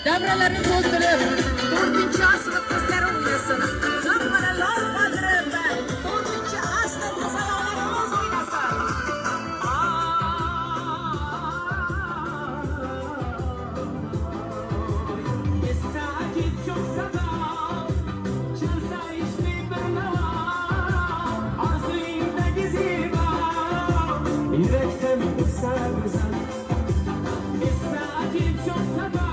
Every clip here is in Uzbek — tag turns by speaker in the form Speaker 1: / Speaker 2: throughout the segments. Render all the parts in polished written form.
Speaker 1: Devreleri doldurup, 4. asrı kızları oynasın. Kaplara laf kaldırıp ben, 4. asrı kızlarımız oynasın. Estağfir çok sada, çalsa işte bana, arzuyumda giziba, yürekten güzel güzel. Estağfir çok sada,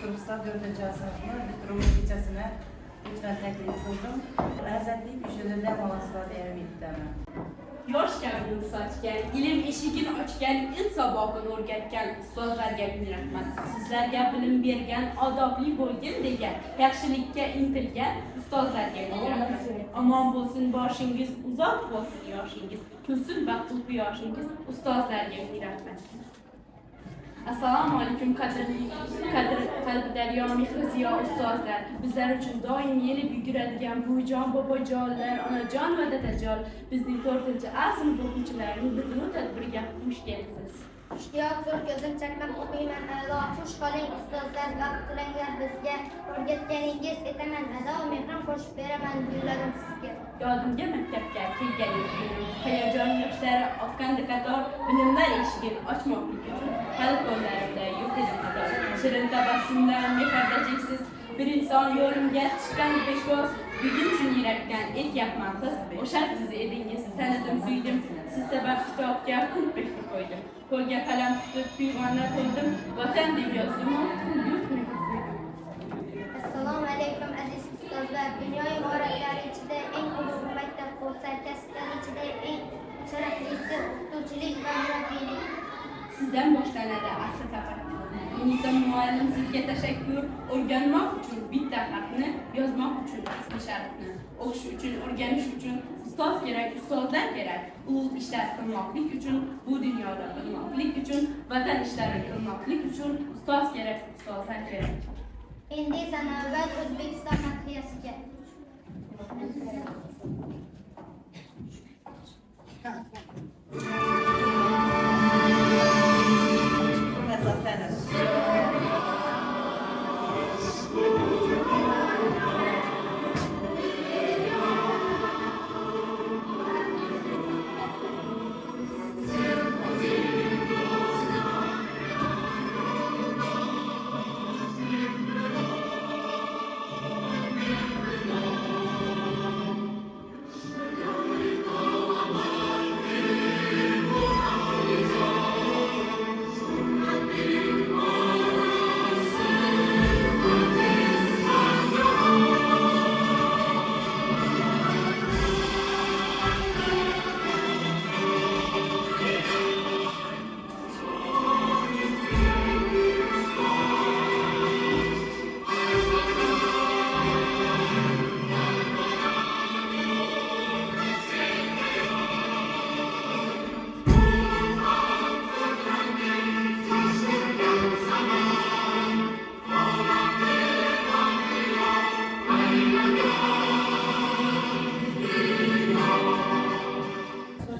Speaker 2: Kıbrıs'ta 4. asrında Bütürümün gecesine lütfen teklif kıldım. Lezzetli pişirilden olasılığa değer bitdimi.
Speaker 3: Yosh gapini sochgan, ilm eshigini ochgan, insobobini o'rgatgan ustozlarga ming rahmat. Sizlarga bilim bergan, odobli bo'lgin degan, yaxshilikka intilgan ustozlarga ming rahmat. Omon bo'lsin boshingiz, uzoq bo'lsin yoshingiz, kulsin baxtli quyoshingiz, ustozlarga ming rahmat. Assalomu alaykum qalbi daryo, mehri ziyo ustozlar, bizlar uchun doim yelib yuguradigan buvijon, bobojonlar, onajon va dadajon, bizning 4-azm o'quvchilarning butun tadbiriga xush kelibsiz.
Speaker 4: Ishtiyoq zo'r ko'zim chaqnab o'qiyman a'lo. Xush qoling ustozlar, vaqt tilanglar bizga. O'rgatganingiz etaman ado, mehrim qo'shib beraman gullarim sizga.
Speaker 3: Yodimga maktabga kelgan edim, hayajon yoshlari oqqanda qator, bilimlar eshigini ochmoqlik uchun hali qo'llarimda yo'q edi qator. Shirin tabassumlar, mehrda cheksiz bir inson yo'limga chiqqan peshvoz, bugun uchun yurakdan aytyapman qiz, o'sha siz edingiz, tanidim, suydim, siz sabab kitobga kun peshta qo'ydim. Qo'lga qalam tutib, tuyg'onlar to'ldim, vatan deb yozdim, yurtni ko'rdim.
Speaker 4: Assalomu alaykum aziz ustozlar. Dunyo imoratlari ichida eng ulug' maktab bo'lsa, kasblar ichida eng sharaflisi o'qituvchilik va murabbiylik.
Speaker 3: Sizdan boshlanadi asl safar. Unisa muallim sizga tashakkur, o'rganmoq uchun bitta harfni, yozmoq uchun asli sharafni. O'qish uchun, o'rganish uchun ustoz kerak, ustozlar kerak. Ulug' ishlar qilmoqlik uchun, bu dunyoda bilmoqlik uchun, vatan ishlari qilmoqlik uchun ustoz kerak, ustozlar kerak.
Speaker 4: Endi esa navbat O'zbekiston madhiyasiga.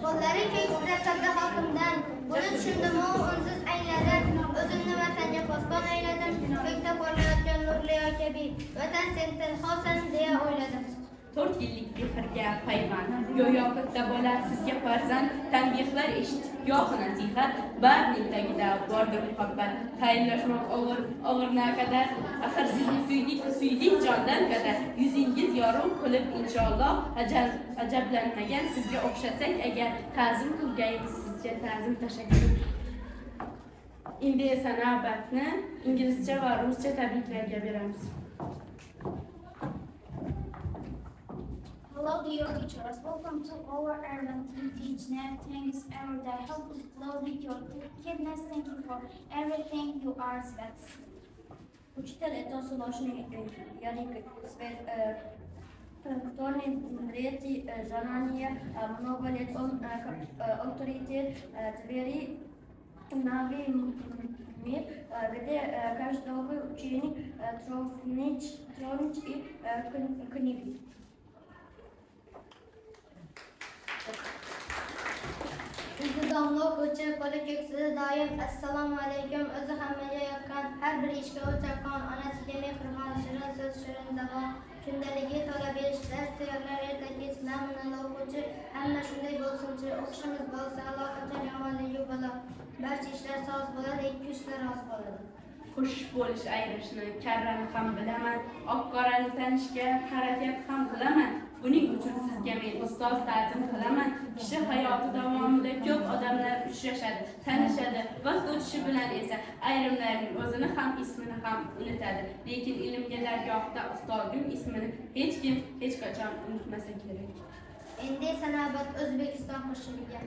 Speaker 4: Qo'llari keng sirasada hokimdan, buni tushundimu unsiz angladim, o'zimni vatanga posbon ayladim, ko'kda porlayotgan nurli oy kabi, vatan sen tilhosan deya o'yladim.
Speaker 3: 4 yillik behrga payvand, go'yo katta bola sizga farzand, tanbehlar eshitib gohi nasihat, barning tagida bordir muhabbat, tayinlashmoq og'ir naqadar, axir sizni suydik jondan qadar, yuzingiz yorug' qilib inshaalloh, ajablanmagan sizga o'xshasak agar, ta'zim qilgaymiz sizga ta'zim tashakkur. Endi esa navbatni inglizcha va ruscha tabriklarga beramiz.
Speaker 5: Hello dear teachers, welcome to our Ireland Teach Net. Thanks every day. Help us grow with your kidness. Thank you for everything you are Svets.
Speaker 6: Учитель – это сложный язык, который третий знания, много лет он авторитет двери новый мир, где каждого ученик тронич и книги.
Speaker 4: Intizomli o'quvchi, qo'li ko'ksida doim assalomu alaykum. O'zi hammaga yoqqan, har bir ishga o'chaqqon, onasiga mehribon, shirin so'z, shirin zabon, kundaligi to'la berish, dars tayyorlar erta kech, namunali o'quvchi, hamma shunday bo'lsinchi, o'qishimiz bo'lsa aloqacha yomonligi bo'la, barcha ishlar soz bo'ladi, ikki ishlar roz bo'ladi.
Speaker 3: Xush bo'lish ayrishni, karrani ham bilaman, oq-qorani tanishga harakat ham qilaman. Buning uchun sizga men ustoz ta'zim qilaman. Kishi hayoti davomida ko'p odamlar uchrashadi, tanishadi. Vaqt o'tishi bilan esa ayrimlarning o'zini ham ismini ham unutadi. Lekin ilmga dargohda ustozning ismini hech kim hech qachon unutmasa kerak.
Speaker 4: Endi esa navbat O'zbekiston qo'shiniga.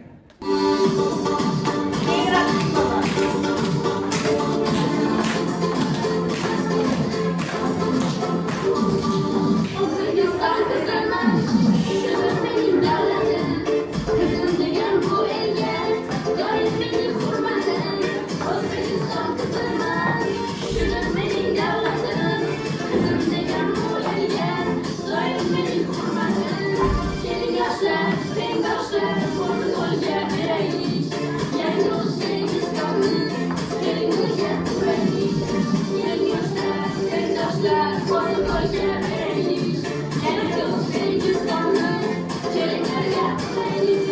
Speaker 5: O'zbekiston
Speaker 3: kolga vereylik. Yangi O'zbekistonni kelinlarga qilaylik.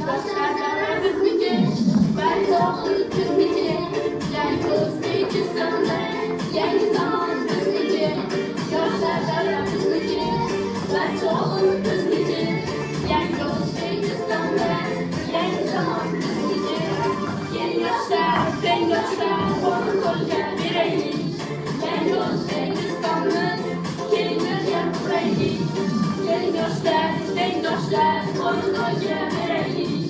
Speaker 3: Yoshlar bizniki, bayroqli bizniki, yangi O'zbekistonda yangi zamon bizniki. Yoshlar bizniki, bayroqli bizniki, yangi O'zbekistonda yangi zamon bizniki. Yeni yoshlar, tengyoshlar, qo'l-qo'lga beraylik. Yangi O'zbekistonni kelinlarga quraylik. Yeni yoshlar, tengyoshlar, qo'l-qo'lga beraylik.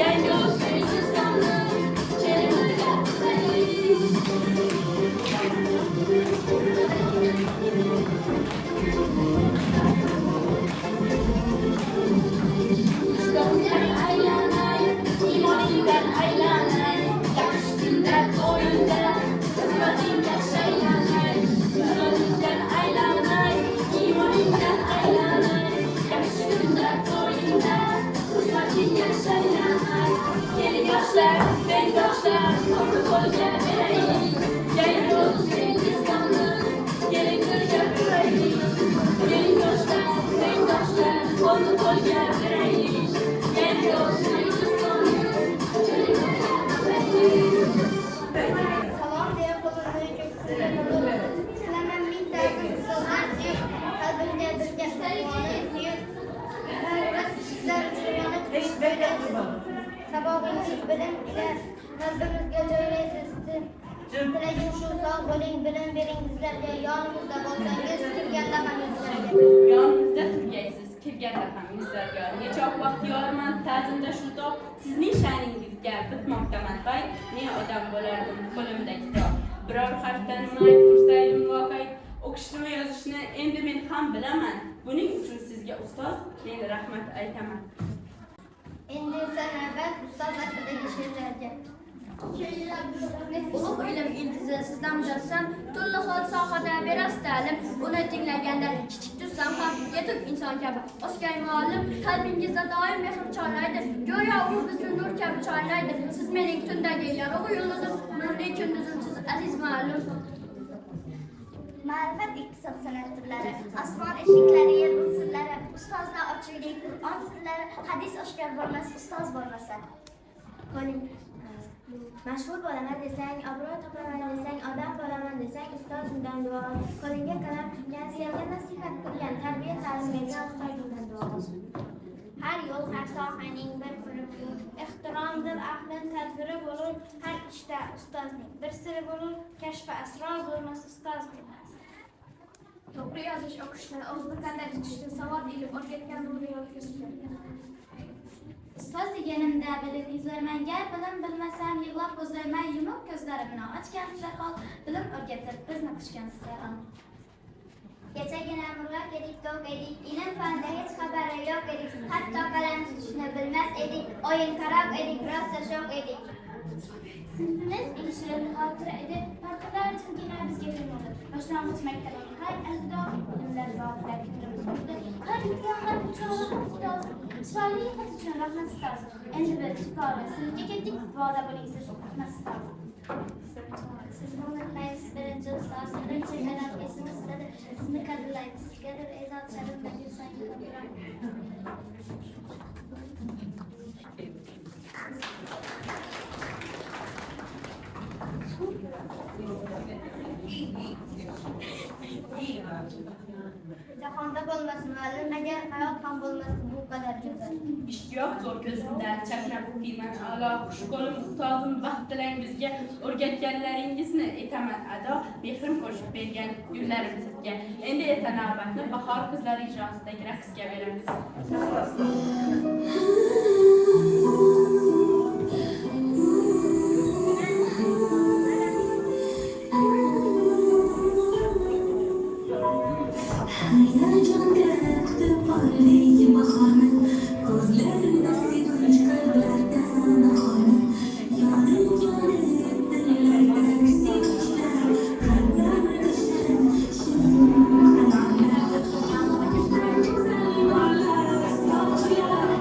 Speaker 3: Yangi O'zbekistonni kelinlarga quraylik. İslam'dan aylanay, imanından aylanay, yaxshi kunda to'yinda, xizmatingga shaylanay. İslam'dan aylanay, imanından aylanay, yaxshi kunda to'yinda, xizmatingga shaylanay. Yeni yoshlar, tengyoshlar, qo'l-qo'lga beraylik. Yangi O'zbekistonni kelinlarga quraylik. Yeni yoshlar, tengyoshlar, qo'l-qo'lga beraylik. Yangi O'zbekistonni kelinlarga quraylik.
Speaker 4: Salom deya qo'limni ko'ksiga qo'yib, silaman mingtasin so'zlarni, qalbimga birga quvonib quyib, har bir sizlar uchun yonib sabobingiz bilim ila qalbimizga joylaysiz. Tilagim shu, sog' bo'ling, bilim bering bizlarga, yonimizda bo'lsangiz, kirganda ham yuzlarga.
Speaker 3: Yonimizda turgaysiz, kirganda ham yuzlarga. Necha vaqt yorman ta'zimda shu toq, sizning sha'ningizga bitmoqdaman bay. Ne odam bo'lardim qo'limda kitob. Biror harf tanimay tursaydim voqay, o'qishni yozishni endi men ham bilaman. Buning uchun sizga ustoz, men rahmat aytaman.
Speaker 4: Endi esa navbat ustoz haqidagi she'rlarga.
Speaker 6: Ulug' ilm iltizi sizdan mujassam, turli xil sohada berasiz ta'lim. Uni tinglaganda kichik tussam ham yetuk inson kabi. O'sgan muallim qalbingizda doim mehr chorlaydi. Go'yo u bizni nur kabi chorlaydi. Siz mening tundagi yorug'i yulduzim, nurli kunduzim, siz aziz muallim.
Speaker 4: Ma'rifat iqtisod san'at turlari, osmon eshiklari, yer sirlari, ustozlar ochilgan Qur'on sirlari, hadis oshkor bo'lmas ustoz bo'lmasa. Qo'ling mashhur bo'laman desang, obro' topaman desang, odam bo'laman desang, ustozimdan duo. Qo'lingga qalam tutgan, senga nasihat qilgan, tarbiya ta'lim bergan ustozimdan duo. Har yo'l, har sohaning bir kuni yo'q. Ehtiromdir aqlin tadbiri bo'lur, har ishda ustozning bir siri bo'lur, kashfi asror bo'lmas ustozning.
Speaker 6: To'g'ri yozish, o'qishni, o'zni qanday tutishni, savod ilm o'rgatgan nurli yo'l ko'rsatgan.
Speaker 4: Ustoz deganimda bilib izlayman, gar bilim bilmasam yig'lab ko'zlayman, yumuq ko'zlarimni ochgansizlar hol, bilim o'rgatib bizni quchgansizlar hol. Kechagina murg'ak edik, to'q edik, ilm fanda hech xabari yo'q edik, hatto qalam tutishni bilmas edik, o'yin qarab edik, rosa sho'x edik. Sinfimiz eng shirin xotira edi, partalar jimgina bizga bilmadi. Boshlang'ich maktabning har ajdod ilmlar bog'ida fikrimiz bo'ldi. Har yutgan har uchog'i ustoz, chiroyli xat uchun rahmat ustoz. Endi biz yuqori sinfga ketdik, voda bo'ling siz rahmat ustoz. Sizni unutmaymiz birinchi ustoz, birinchi kanal esimizdadir, sizni qadrlaymiz. Sizgadir e'zoz sharaflar yursangiz Jahonda bo'lmas muallim, agar hayot ham bo'lmas bu qadar go'zal.
Speaker 3: Ishtiyoq zo'r ko'zimda chaqnab o'qiyman a'lo. Xush qo'lim ustozim, baxt tilang bizga, o'rgatganlaringizni etaman ado. Mehrim qo'shib bergan gullarim sizga. Endi esa navbatni bahor qizlari ijrosidagi raqsga beramiz.
Speaker 7: Yeah.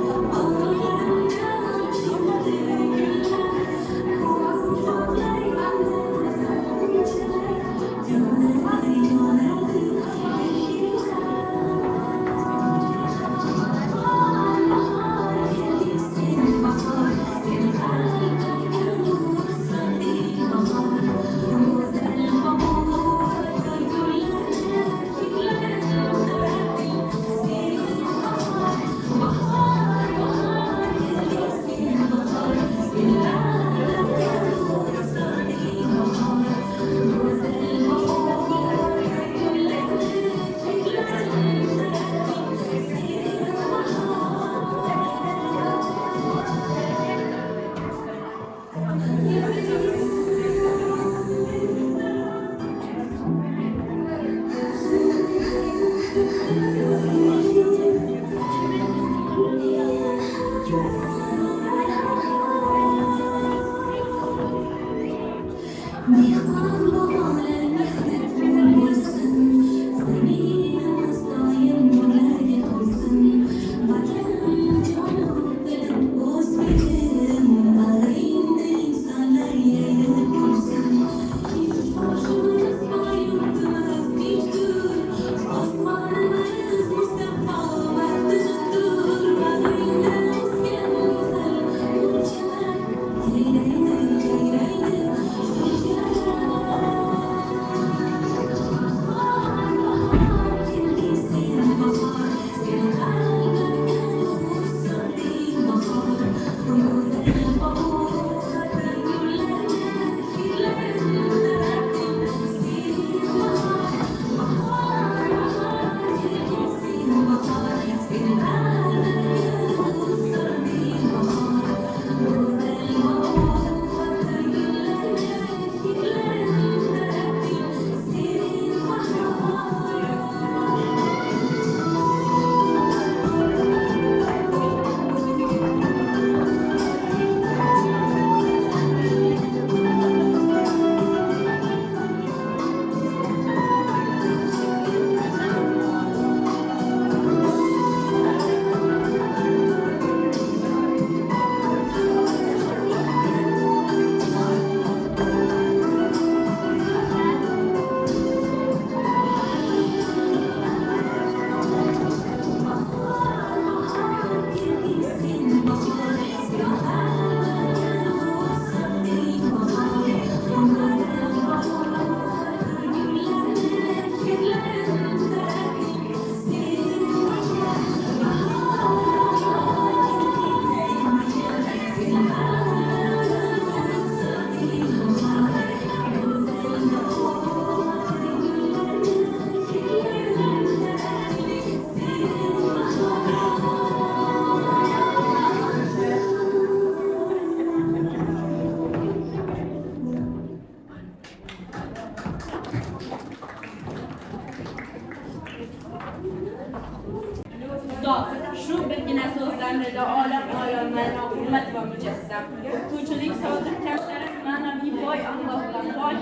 Speaker 3: ülkede alemlerine hürmet ve mücessem. Okuyuculuk sağlık kemşleri manevi boy Allah'tan boy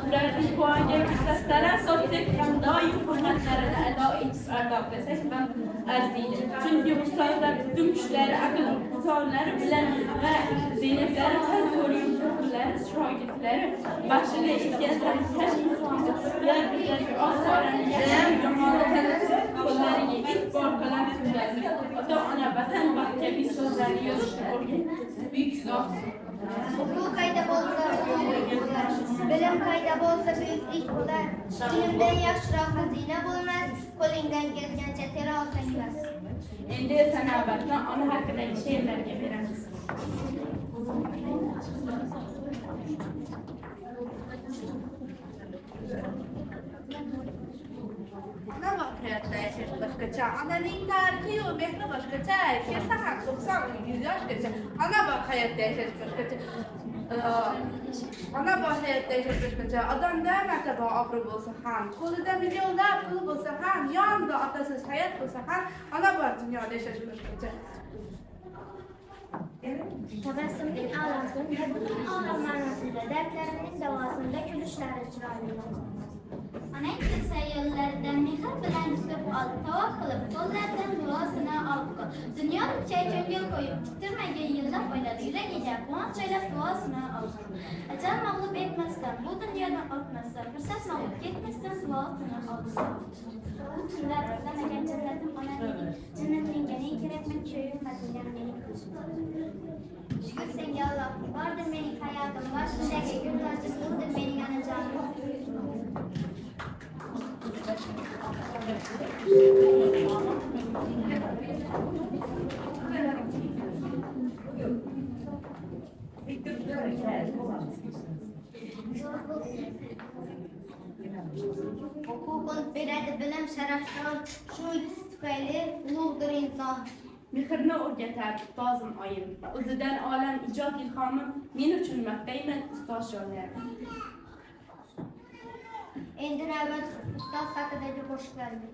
Speaker 3: Ularning puanga kislasilar so'zsiz ham doim hurmatlarini ado etish ardoq desak ham arziydi. Chunki ustozlar butun kuchlari, aql imkonlari bilan va ziynatlari har ko'rgan shogirdlari baxshida yetkazgan ular bizlarga ozoraning yomoni tanasi qo'llariga e'tibor qalam tutadi. Ota-ona vatan kabi so'zlarni yozishni o'rgatdi. Buyuk zot.
Speaker 4: Okul kayda bo'lsa bilim kayda bo'lsa buyuklik bo'lar. Ilmdan yaxshiroq xazina bo'lmas, qo'lingdan kelgancha tera olsang bas.
Speaker 3: Endi esa navbatdan ona haqidagi she'rlarga beramiz.
Speaker 7: Ana voqeatda yashash boshqacha, onaning tarixiyu mehri boshqacha, yasha ham 90-100 yoshgacha. Ana bor hayotda yashash boshqacha. Ona bor hayotda yashash boshqacha. Odamda martaba obro' bo'lsa ham, qo'lida millionlab pul bo'lsa ham, yonida otasiz hayot bo'lsa ham, ona bor dunyoda yashash boshqacha.
Speaker 5: Tabassumning a'losida, butun olam ma'nosida, dardlarining davosida kulishlari chiroyli. Onang ketsa yo'llaridan mehr bilan tutib ol, tavob qilib qo'llaridan duosini olib qol. Dunyoni ko'ngil qo'yib, kutilmagan yillab o'ylab, yuragiga quvonch joylab duosini olib qol. Ajal mag'lub etmasdan, bu dunyodan o'tmasdan, fursat mag'lub ketmasdan duosini olib qol. Bu tunlar o'zlamagan jannatim ona mening, jannatingga ne kerakman ko'yilmagan mening
Speaker 4: Shukr senga Alloh, bordir mening hayotim, boshimdagi gullarsiz bo'ldi mening onajonim. Hukukun beradi bilim sharafdan, shu tufayli ulug'dir inson.
Speaker 3: Mehrni o'rgatar ustozim oyim. O'zidan olam ijod ilhomi men uchun maqtayman ustoz shogirdlarim.
Speaker 4: Endi navbat ustoz haqidagi qo'shiqlarga.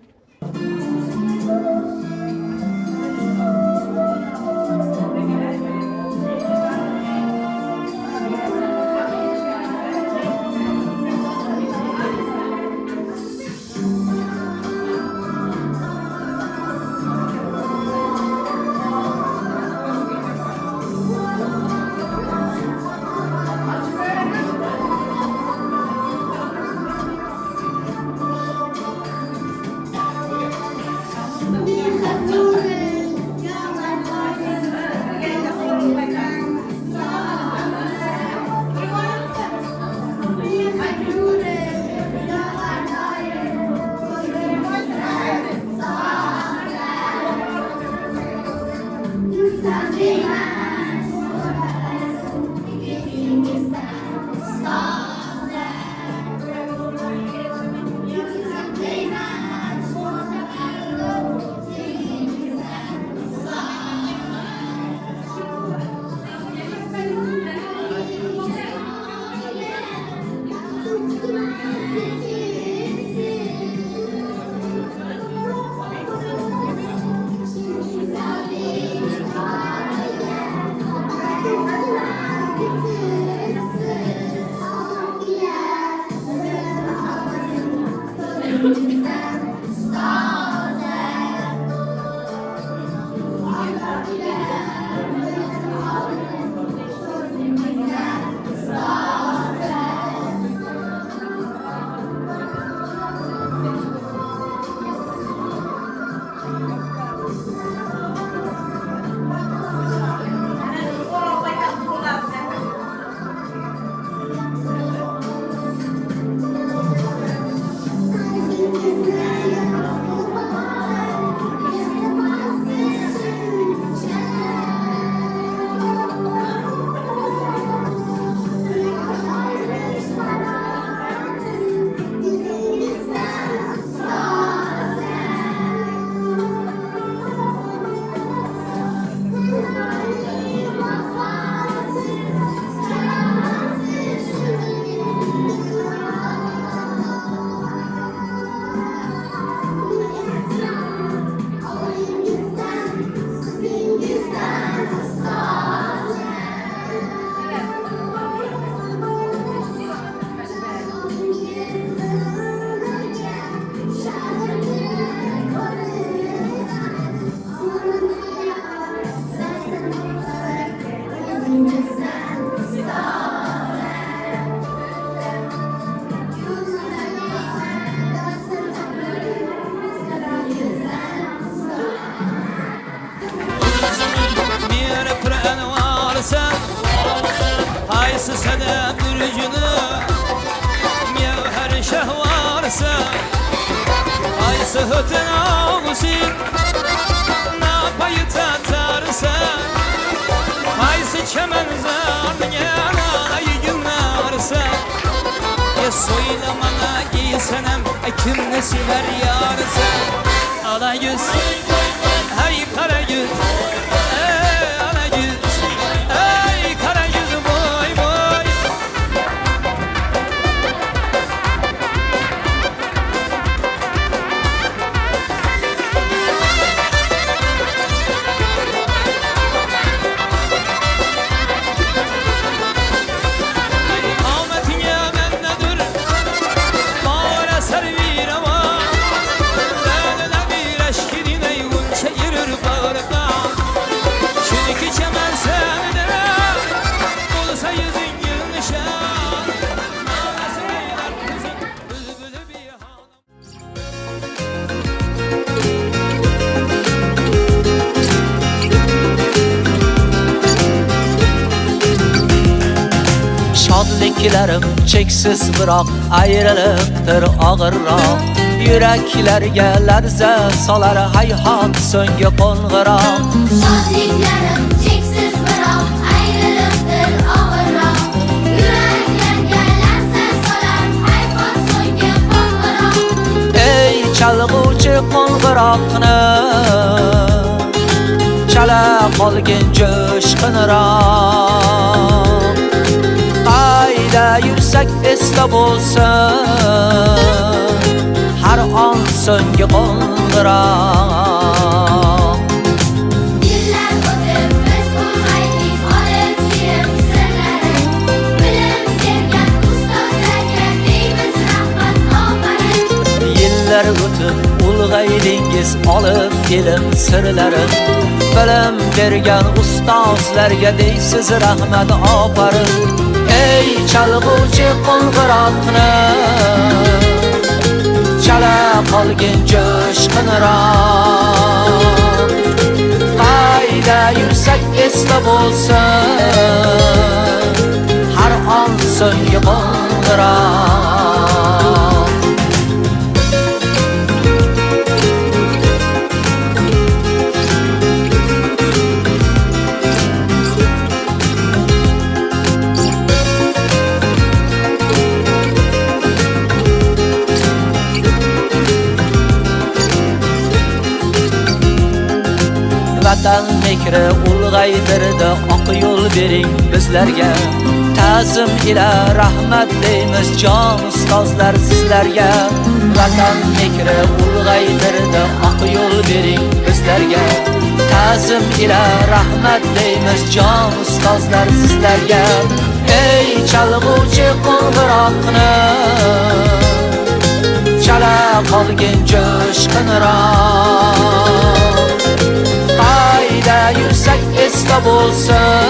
Speaker 8: sen varsan Haysı sana bürcünü Mevher şeh varsan Haysı hütün ağusir Napayı tatarsan Haysı çemen zarnıyan Ayı günlersen Soylamana giysenem Kimni sever yarsan Ala yüz Hey kara yüz Ala yüz Hey kara yüz boy boy Şadlıklarım çeksiz bırak ayrılıktır ağırrak Yüreklerge lerze salar hayhat söngü qolğırak
Speaker 5: Şadlıklarım çeksiz bırak ayrılıktır ağırrak Yüreklerge lerze salar hayhat söngü qolğırak
Speaker 8: Ey çalğuçı qolğırakını Çala qolgin coşqınırak Qayda yürsek esla bolsun Har an söngü qolğırak
Speaker 5: Yıllar ötüp biz bulmaydık alıp yerim sırları Bilim bergen ustazlarga deymiz rahmat ofarin
Speaker 8: Yıllar ötüp ulg'aydingiz olib ilim sirlari Bilim bergan ustozlarga deysiz rahmat ofarin Ey çalğuchi qo'ng'iroqni Chala qolgin jo'shqinroq Qayda yursak esla bo'lsin Har on so'nggi qo'ng'iroq Vatan mekri ulg'aydirdi oq yo'l bering bizlarga Ta'zim ila rahmat deymiz jon ustozlar sizlarga Vatan mekri ulg'aydirdi oq yo'l bering bizlarga Ta'zim ila rahmat deymiz jon ustozlar sizlarga Ey çalğuchi qo'ng'iroqni Chala qolgin jo'shqinroq Qayda yursak esla bo'lsin